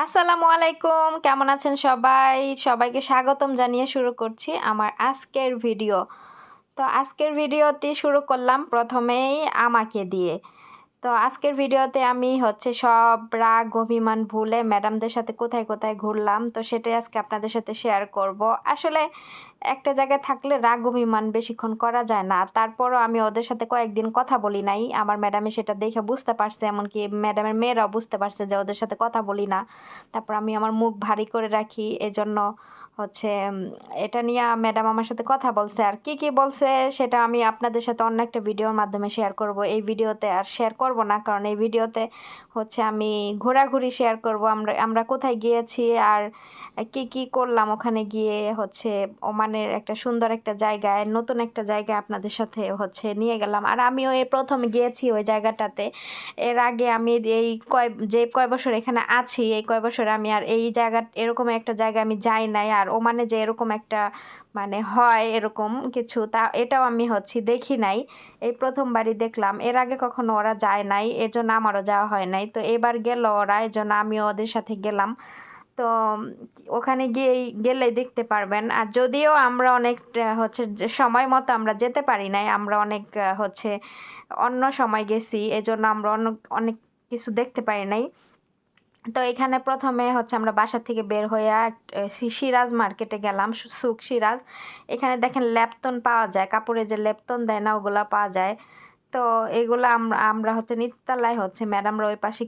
আসসালামু আলাইকুম, কেমন আছেন সবাই? সবাইকে স্বাগতম জানিয়ে শুরু করছি আমার আজকের ভিডিও। তো আজকের ভিডিওটি শুরু করলাম প্রথমেই আমাকে দিয়ে। তো আজকের ভিডিওতে আমি সব রাগ অভিমান ভুলে ম্যাডামদের সাথে কোথায় কোথায় ঘুরলাম, তো সেটাই আজকে আপনাদের সাথে শেয়ার করব। আসলে একটা জায়গায় থাকলে রাগ অভিমান বেশিক্ষণ করা যায় না, তারপরও আমি ওদের সাথে কয়েকদিন কথা বলি নাই। আমার ম্যাডামে সেটা দেখে বুঝতে পারছে, এমনকি ম্যাডামের মেয়েরাও বুঝতে পারছে যে ওদের সাথে কথা বলি না। তারপর আমি আমার মুখ ভারী করে রাখি, এজন্য হচ্ছে এটা নিয়ে ম্যাডাম আমার সাথে কথা বলছে। আর কি কি বলছে সেটা আমি আপনাদের সাথে অন্য একটা ভিডিওর মাধ্যমে শেয়ার করব। এই ভিডিওতে আর শেয়ার করব না, কারণ এই ভিডিওতে আমি ঘোরাঘুরি শেয়ার করব, আমরা আমরা কোথায় গিয়েছি আর কি কি করলাম ওখানে গিয়ে। ওমানের একটা সুন্দর একটা জায়গায়, নতুন একটা জায়গায় আপনাদের সাথে নিয়ে গেলাম। আর আমিও এই প্রথম গিয়েছি ওই জায়গাটাতে। এর আগে আমি কয় বছর এখানে আছি, এই কয় বছরে আমি আর এই জায়গা, এরকম একটা জায়গায় আমি যাই নাই। আর ওমানে যে এরকম একটা হয় এরকম কিছু, তা এটাও আমি দেখি নাই। এই প্রথমবারই দেখলাম, এর আগে কখনো ওরা যায় নাই, এর জন্য আমারও যাওয়া হয় নাই। তো এবার গেল ওরা, এর জন্য আমিও ওদের সাথে গেলাম। তো ওখানে গেলেই দেখতে পারবেন। আর যদিও আমরা অনেকটা যে সময় মতো আমরা যেতে পারি নাই, আমরা অনেক অন্য সময় গেছি, এজন্য আমরা অনেক অনেক কিছু দেখতে পারি নাই। তো এখানে প্রথমে আমরা বাসা থেকে বের হয়ে সিরাজ মার্কেটে গেলাম, সুক সিরাজ। এখানে দেখেন লেপটন পাওয়া যায়, কাপড়ে যে লেপটন দেয় না, ওগুলা পাওয়া যায়। তো এগুলো আমরা আমরা নিচতলায় ম্যাডামরা ওই পাশে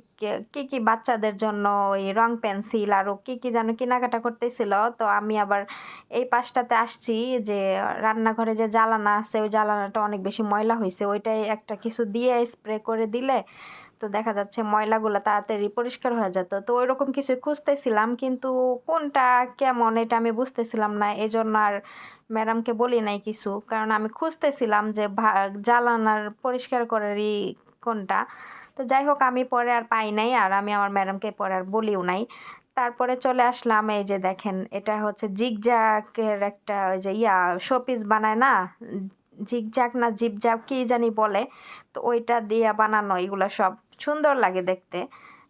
কি কি বাচ্চাদের জন্য ওই রং পেন্সিল আরো কি কি যেন কেনাকাটা করতেছিল। তো আমি আবার এই পাশটাতে আসছি, যে রান্নাঘরে যে জ্বালানা আছে ওই জ্বালানাটা অনেক বেশি ময়লা হয়েছে, ওইটাই একটা কিছু দিয়ে স্প্রে করে দিলে তো দেখা যাচ্ছে ময়লাগুলো তাড়াতাড়ি পরিষ্কার হয়ে যেত। তো ওইরকম কিছু খুঁজতেছিলাম, কিন্তু কোনটা কেমন এটা আমি বুঝতেছিলাম না, এজন্য আর ম্যাডামকে বলি নাই কিছু, কারণ আমি খুঁজতেছিলাম যে জ্বালানার পরিষ্কার করারই কোনটা। তো যাই হোক, আমি পরে আর পাই নাই, আর আমি আমার ম্যাডামকে পরে আর বলিও নাই। তারপরে চলে আসলাম, এই যে দেখেন এটা জিগজ্যাকের একটা ওই যে শোপিস বানায় না, জিগজ্যাক না জিপজ্যাক কি জানি বলে, তো ওইটা দিয়ে বানানো, এগুলো সব সুন্দর লাগে দেখতে।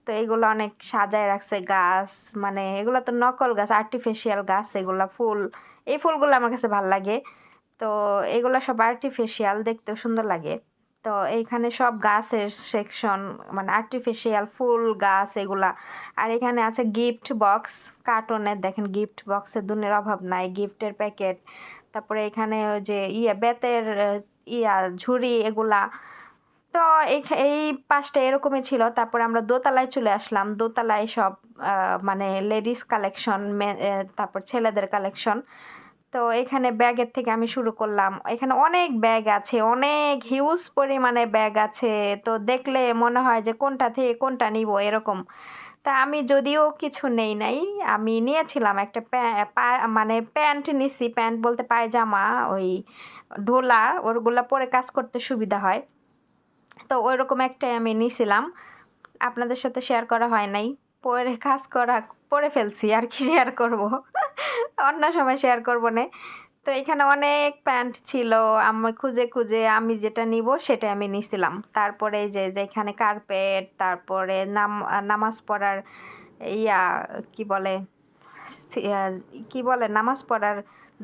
তো এগুলো অনেক সাজায় রাখছে গাছ, এগুলো তো নকল গাছ, আর্টিফিশিয়াল গাছ, এগুলা ফুল, এই ফুলগুলো আমার কাছে ভালো লাগে। তো এগুলো সব আর্টিফিশিয়াল, দেখতেও সুন্দর লাগে। তো এইখানে সব গাছের সেকশন, আর্টিফিশিয়াল ফুল গাছ এগুলা। আর এখানে আছে গিফট বক্স, কার্টুনের দেখেন গিফট বক্সের দুনের অভাব নাই, গিফটের প্যাকেট। তারপরে এখানে ওই যে বেতের ঝুড়ি এগুলা। তো এই পাশটা এরকমই ছিল। তারপরে আমরা দোতলায় চলে আসলাম, দোতলায় সব লেডিস কালেকশন, তারপর ছেলেদের কালেকশন। তো এখানে ব্যাগের থেকে আমি শুরু করলাম, এখানে অনেক ব্যাগ আছে, অনেক হিউজ পরিমাণে ব্যাগ আছে। তো দেখলে মনে হয় যে কোনটা থেকে কোনটা নিব এরকম। তা আমি যদিও কিছু নেই নাই, আমি নিয়েছিলাম একটা প্যান্ট নিছি, প্যান্ট বলতে পায়জামা, ওই ঢোলা, ওগুলা পরে কাজ করতে সুবিধা হয়। তো ওইরকম একটাই আমি নিছিলাম, আপনাদের সাথে শেয়ার করা হয় নাই। পরে কাজ করা পরে ফেলছি, আর কি শেয়ার করব। অন্য সময় শেয়ার করব না। তো এখানে অনেক প্যান্ট ছিল, আমি খুঁজে খুঁজে আমি যেটা নিব সেটা আমি নিছিলাম। তারপরে এই যে এখানে কার্পেট, তারপরে নামাজ পড়ার ইয়া কি বলে কি বলে নামাজ পড়ার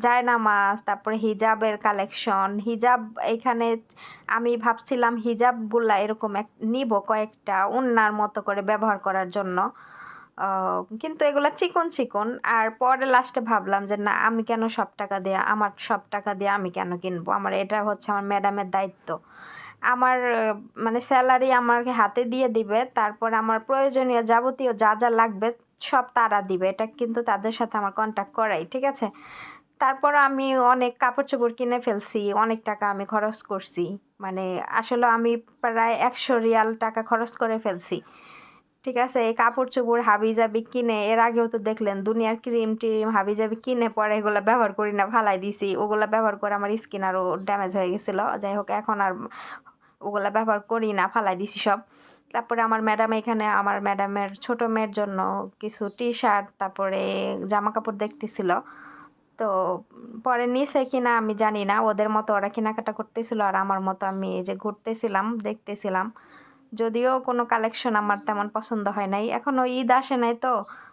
জায়নামাজ, তারপরে হিজাবের কালেকশন, হিজাব এখানে আমি ভাবছিলাম হিজাবগুলা এরকম নিব কয়েকটা ওড়নার মতো করে ব্যবহার করার জন্য। কিন্তু এগুলা চিকন চিকন, আর পরে লাস্টে ভাবলাম যে না, আমি কেন সব টাকা দিয়ে, আমার সব টাকা দিয়ে আমি কেন কিনবো, আমার এটা আমার ম্যাডামের দায়িত্ব। আমার স্যালারি আমাকে হাতে দিয়ে দিবে, তারপর আমার প্রয়োজনীয় যাবতীয় যা যা লাগবে সব তারা দিবে, এটা কিন্তু তাদের সাথে আমার কন্ট্যাক্ট করাই, ঠিক আছে। তারপর আমি অনেক কাপড় চোপড় কিনে ফেলছি, অনেক টাকা আমি খরচ করছি, আসলে আমি প্রায় 100 রিয়াল টাকা খরচ করে ফেলছি, ঠিক আছে। এই কাপড় চোপড় হাবিজাবি কিনে, এর আগেও তো দেখলেন দুনিয়ার ক্রিম টিম হাবিজাবি কিনে পরে এগুলো ব্যবহার করি না, ফালাই দিছি, ওগুলা ব্যবহার করে আমার স্কিন আরো ড্যামেজ হয়ে গেছিল। যাই হোক, এখন আর ওগুলা ব্যবহার করি না, ফালাই দিছি সব। তারপরে আমার ম্যাডাম, এখানে আমার ম্যাডামের ছোট মেয়ের জন্য কিছু টি শার্ট, তারপরে জামা কাপড় দেখতেছিল। তো পরে নিছে কিনা আমি জানি না, ওদের মতো ওরা কেনাকাটা করতেছিল, আর আমার মতো আমি এই যে ঘুরতেছিলাম, দেখতেছিলাম। যদিও কোনো কালেকশন আমার তেমন পছন্দ হয় নাই, এখনো ঈদ আসে নাই, তো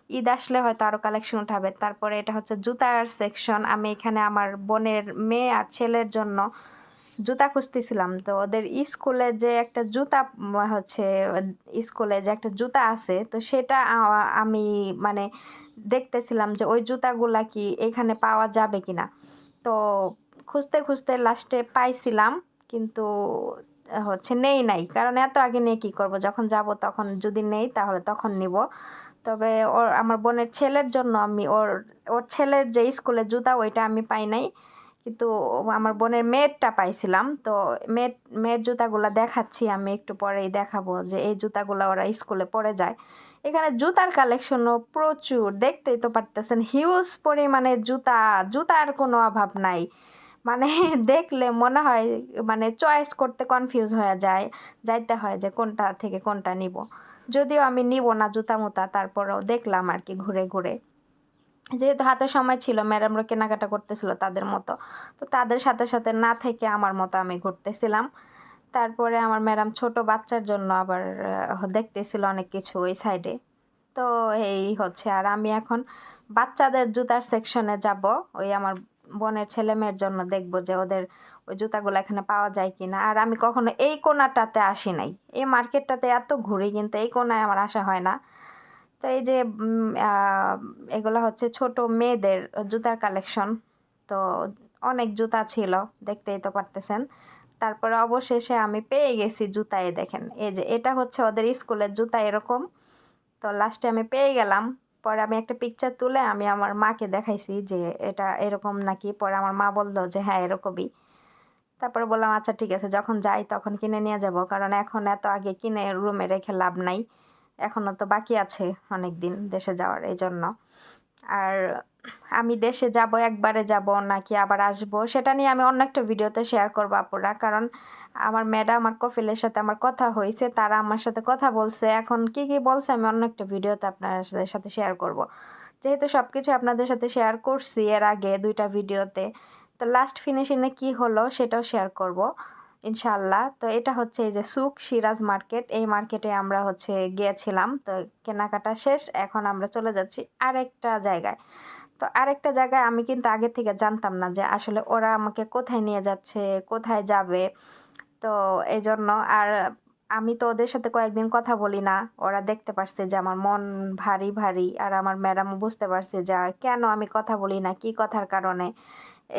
ঈদ আসলে হয়তো আরও কালেকশন উঠাবে। তারপরে এটা হচ্ছে জুতার সেকশন। আমি এখানে আমার বোনের মেয়ে আর ছেলের জন্য জুতা খুঁজতেছিলাম। তো ওদের স্কুলের যে একটা জুতা হচ্ছে স্কুলে যে একটা জুতা আছে, তো সেটা আমি মানে দেখতেছিলাম যে ওই জুতাগুলা কি এখানে পাওয়া যাবে কিনা। তো খুঁজতে খুঁজতে লাস্টে পাইছিলাম, কিন্তু হচ্ছে নেই নাই, কারণ এত আগে নিয়ে কি করব, যখন যাব তখন যদি নেই তাহলে তখন নিব। তবে ওর আমার বোনের ছেলের জন্য আমি ওর ওর ছেলের যে স্কুলের জুতা ওইটা আমি পাই নাই, কিন্তু আমার বোনের মেয়েরটা পাইছিলাম। তো মেয়ের জুতাগুলা দেখাচ্ছি, আমি একটু পরেই দেখাবো যে এই জুতাগুলা ওরা স্কুলে পরে যায়। এখানে জুতার কালেকশনও প্রচুর, দেখতেই তো পারতেছেন, হিউজ পরিমাণে জুতা, জুতার কোনো অভাব নাই। মানে দেখলে মনে হয় মানে চয়েস করতে কনফিউজ হয়ে যায়, যাইতে হয় যে কোনটা থেকে কোনটা নিব। যদিও আমি নিব না জুতা মুতা, তারপরেও দেখলাম আর কি ঘুরে ঘুরে, যেহেতু হাতে সময় ছিল, ম্যাডামরা কেনাকাটা করতেছিল তাদের মতো, তো তাদের সাথে সাথে না থেকে আমার মতো আমি ঘুরতেছিলাম। তারপরে আমার ম্যাডাম ছোট বাচ্চার জন্য আবার দেখতেছিল অনেক কিছু ওই সাইডে। তো এই হচ্ছে, আর আমি এখন বাচ্চাদের জুতার সেকশনে যাব, ওই আমার বোনের ছেলে মেয়ের জন্য দেখবো যে ওদের ওই জুতাগুলো এখানে পাওয়া যায় কিনা। আর আমি কখনো এই কোণাটাতে আসি নাই, এই মার্কেটটাতে এত ঘুরি কিন্তু এই কোণায় আমার আসা হয় না। তো এই যে এগুলো হচ্ছে ছোট মেয়েদের জুতার কালেকশন। তো অনেক জুতা ছিল, দেখতেই তো পারতেছেন। তারপরে অবশেষে আমি পেয়ে গেছি জুতা, এই দেখেন, এই যে এটা হচ্ছে ওদের স্কুলের জুতা এরকম। তো লাস্টে আমি পেয়ে গেলাম। পরে আমি একটা পিকচার তুলে আমি আমার মাকে দেখাইছি যে এটা এরকম নাকি। পরে আমার মা বললো যে হ্যাঁ এরকমই। তারপরে বললাম আচ্ছা ঠিক আছে, যখন যাই তখন কিনে নিয়ে যাব, কারণ এখন এত আগে কিনে রুমে রেখে লাভ নাই, এখনো তো বাকি আছে অনেক দিন দেশে যাওয়ার, এই জন্য। আর আমি দেশে যাব, একবারে যাব নাকি আবার আসবো, সেটা নিয়ে আমি অন্য একটা ভিডিওতে শেয়ার করবো আপুরা। কারণ আমার ম্যাডাম আর কফিলের সাথে আমার কথা হয়েছে, তারা আমার সাথে কথা বলছে, এখন কি কি বলছে আমি অন্য একটা ভিডিওতে আপনাদের সাথে শেয়ার করব। যেহেতু সব কিছু আপনাদের সাথে শেয়ার করছি এর আগে 2টা ভিডিওতে, তো লাস্ট ফিনিশিংয়ে কি হলো সেটাও শেয়ার করব ইনশাল্লাহ। তো এটা হচ্ছে এই যে সুক সিরাজ মার্কেট, এই মার্কেটে আমরা হচ্ছে গিয়েছিলাম। তো কেনাকাটা শেষ, এখন আমরা চলে যাচ্ছি আরেকটা জায়গায়। তো আরেকটা জায়গায় আমি কিন্তু আগে থেকে জানতাম না যে আসলে ওরা আমাকে কোথায় নিয়ে যাচ্ছে, কোথায় যাবে। তো এই জন্য, আর আমি তো ওদের সাথে কয়েকদিন কথা বলি না, ওরা দেখতে পারছে যে আমার মন ভারী ভারী, আর আমার ম্যাডামও বুঝতে পারছে যে কেন আমি কথা বলি না, কি কথার কারণে।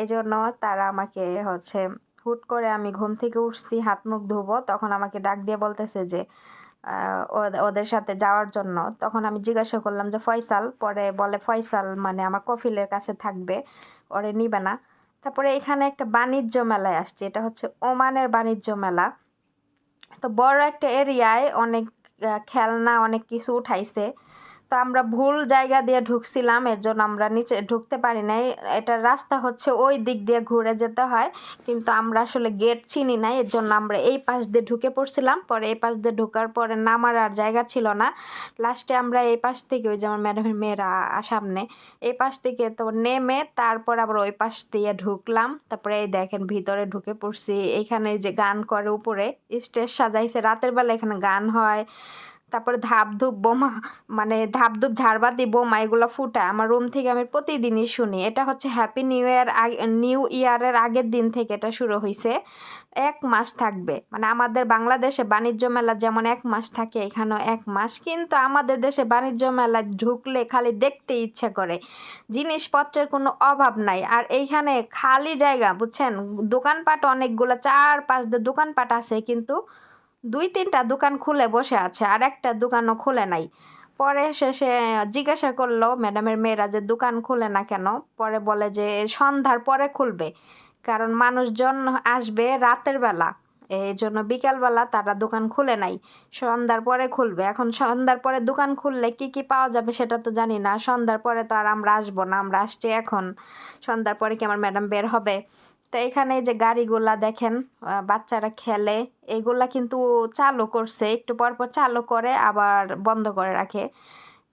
এই জন্য তারা আমাকে হচ্ছে, হুট করে আমি ঘুম থেকে উঠছি হাত মুখ ধুবো, তখন আমাকে ডাক দিয়ে বলতেছে যে ওদের সাথে যাওয়ার জন্য। তখন আমি জিজ্ঞাসা করলাম যে ফয়সাল, পরে বলে ফয়সাল মানে আমার কফিলের কাছে থাকবে, ওরে নিবে না। তারপরে এখানে একটা বাণিজ্য মেলায় আসছে, এটা হচ্ছে ওমানের বাণিজ্য মেলা। তো বড় একটা এরিয়ায় অনেক খেলনা অনেক কিছু উঠাইছে। তো আমরা ভুল জায়গা দিয়ে ঢুকছিলাম, এর জন্য আমরা নিচে ঢুকতে পারি নাই। এটার রাস্তা হচ্ছে ওই দিক দিয়ে ঘুরে যেতে হয়, কিন্তু আমরা আসলে গেট চিনি নাই, এর জন্য আমরা এই পাশ দিয়ে ঢুকে পড়ছিলাম। পরে এই পাশ দিয়ে ঢোকার পরে নামার আর জায়গা ছিল না, লাস্টে আমরা এই পাশ থেকে, ওই যে আমার ম্যাডামের মেয়েরা সামনে, এই পাশ থেকে তো নেমে তারপর আবার ওই পাশ দিয়ে ঢুকলাম। তারপরে এই দেখেন ভিতরে ঢুকে পড়ছি। এইখানে যে গান করে উপরে স্টেজ সাজাইছে, রাতের বেলা এখানে গান হয়। তারপরে ধাপধুপ বোমা, মানে ধাপধুপ ঝাড়বাতি বোমা এগুলো ফুটায় আমার রুম থেকে, আমি প্রতিদিনই শুনি। এটা হচ্ছে হ্যাপি নিউ ইয়ারের আগের দিন থেকে এটা শুরু হয়েছে, 1 মাস থাকবে। মানে আমাদের বাংলাদেশে বাণিজ্য মেলা যেমন 1 মাস থাকে, এখানেও 1 মাস। কিন্তু আমাদের দেশে বাণিজ্য মেলা ঢুকলে খালি দেখতে ইচ্ছা করে, জিনিসপত্রের কোনো অভাব নাই। আর এইখানে খালি জায়গা বুঝছেন, দোকানপাট অনেকগুলো, 4-5 দোকানপাট আছে, কিন্তু 2-3টা দোকান খুলে বসে আছে, আর একটা দোকানও খুলে নাই। পরে শেষে জিজ্ঞাসা করলো ম্যাডামের মেয়েরা যে দোকান খুলে না কেন, পরে বলে যে সন্ধ্যার পরে খুলবে, কারণ মানুষজন আসবে রাতের বেলা, এই জন্য বিকালবেলা তারা দোকান খুলে নাই, সন্ধ্যার পরে খুলবে। এখন সন্ধ্যার পরে দোকান খুললে কি কি পাওয়া যাবে সেটা তো জানি না, সন্ধ্যার পরে তো আর আমরা আসবো না, আমরা আসছি এখন, সন্ধ্যার পরে কি আমার ম্যাডাম বের হবে। তো এখানে এই যে গাড়িগুলা দেখেন, বাচ্চারা খেলে, এগুলা কিন্তু চালু করছে, একটু পর পর চালু করে আবার বন্ধ করে রাখে,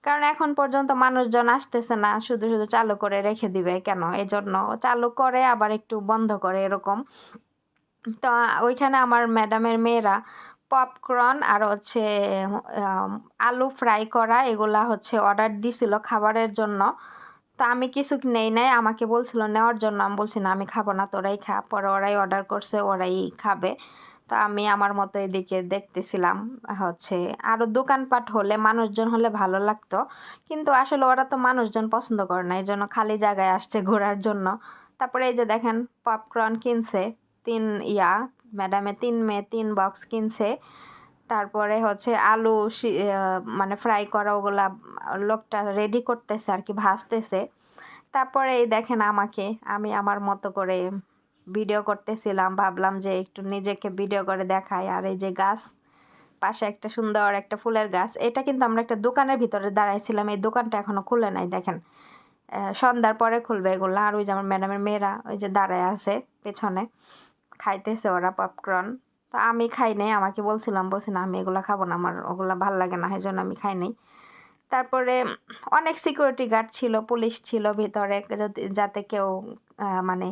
কারণ এখন পর্যন্ত মানুষজন আসতেছে না, শুধু শুধু চালু করে রেখে দিবে কেন, এজন্য চালু করে আবার একটু বন্ধ করে এরকম। তো ওইখানে আমার ম্যাডামের মেয়েরা পপকর্ন আর হচ্ছে আলু ফ্রাই করা এগুলা হচ্ছে অর্ডার দিছিল খাবারের জন্য। তো আমি কিছু নেই নাই, আমাকে বলছিল নেওয়ার জন্য, আমি বলছি না আমি খাবো না, তোরাই খা। পরে ওরাই অর্ডার করছে, ওরাই খাবে। তো আমি আমার মতো এদিকে দেখতেছিলাম। হচ্ছে আরও দোকানপাট হলে মানুষজন হলে ভালো লাগতো, কিন্তু আসলে ওরা তো মানুষজন পছন্দ করে না, এই জন্য খালি জায়গায় আসছে ঘোরার জন্য। তারপরে এই যে দেখেন পপকর্ন কিনছে ইয়া ম্যাডামে 3 মেয়ে 3 বক্স কিনছে। তারপরে হচ্ছে আলু মানে ফ্রাই করা ওগুলা লোকটা রেডি করতেছে আর কি, ভাজতেছে। তারপরে এই দেখেন আমি আমার মতো করে ভিডিও করতেছিলাম, ভাবলাম যে একটু নিজেকে ভিডিও করে দেখাই। আর এই যে গাছ, পাশে একটা সুন্দর একটা ফুলের গাছ, এটা কিন্তু আমরা একটা দোকানের ভিতরে দাঁড়াইছিলাম, এই দোকানটা এখনো খুলে নাই দেখেন, সন্ধ্যার পরে খুলবে এগুলো। আর ওই যে আমার ম্যাডামের মেয়েরা ওই যে দাঁড়ায় আছে পেছনে, খাইতেছে ওরা পপকর্ন। তো আমি খাই নাই, আমাকে বলছি না আমি এগুলো খাবো না, আমার ওগুলো ভাল লাগে না, সেই জন্য আমি খাই নাই। তারপরে অনেক সিকিউরিটি গার্ড ছিল, পুলিশ ছিল ভিতরে, যাতে কেউ মানে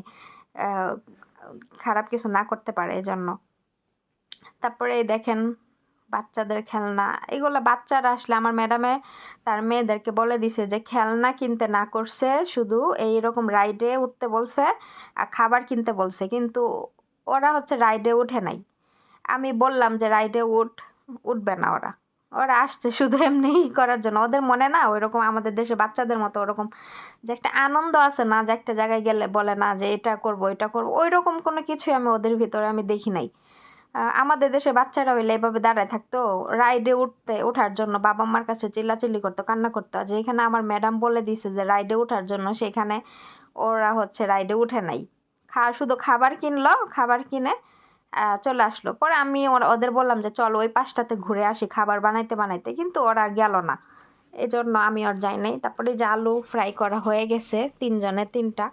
খারাপ কিছু না করতে পারে এজন্য। তারপরে এই দেখেন বাচ্চাদের খেলনা, এগুলো বাচ্চারা আসলে আমার ম্যাডামে তার মেয়েদেরকে বলে দিছে যে খেলনা কিনতে না করছে, শুধু এইরকম রাইডে উঠতে বলছে আর খাবার কিনতে বলছে, কিন্তু ওরা হচ্ছে রাইডে উঠে নাই। আমি বললাম যে রাইডে উঠবে না, ওরা ওরা আসছে শুধু এমনি করার জন্য। ওদের মনে না ওইরকম আমাদের দেশে বাচ্চাদের মতো ওরকম যে একটা আনন্দ আছে না, যে একটা জায়গায় গেলে বলে না যে এটা করব এটা করব, ওই রকম কোনো কিছুই আমি ওদের ভিতরে আমি দেখি নাই। আমাদের দেশে বাচ্চারা হইলে এভাবে দাঁড়ায় থাকতো, রাইডে ওঠার জন্য বাবা মার কাছে চিল্লাচিল্লি করতো, কান্না করতো। আর যেখানে আমার ম্যাডাম বলে দিছে যে রাইডে ওঠার জন্য, সেখানে ওরা হচ্ছে রাইডে উঠে নাই, শুধু খাবার কিনলো, খাবার কিনে চলে আসলো। পরে আমি ওদের বললাম যে চলো ওই পাশটাতে ঘুরে আসি খাবার বানাইতে বানাইতে, কিন্তু ওরা গেল না, এজন্য আমি আর যাই নাই। তারপরে যে আলু ফ্রাই করা হয়ে গেছে 3 জনের 3টা।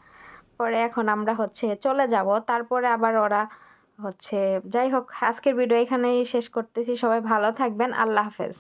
পরে এখন আমরা হচ্ছে চলে যাব, তারপরে আবার ওরা হচ্ছে, যাই হোক আজকের ভিডিও এখানেই শেষ করতেছি। সবাই ভালো থাকবেন, আল্লাহ হাফেজ।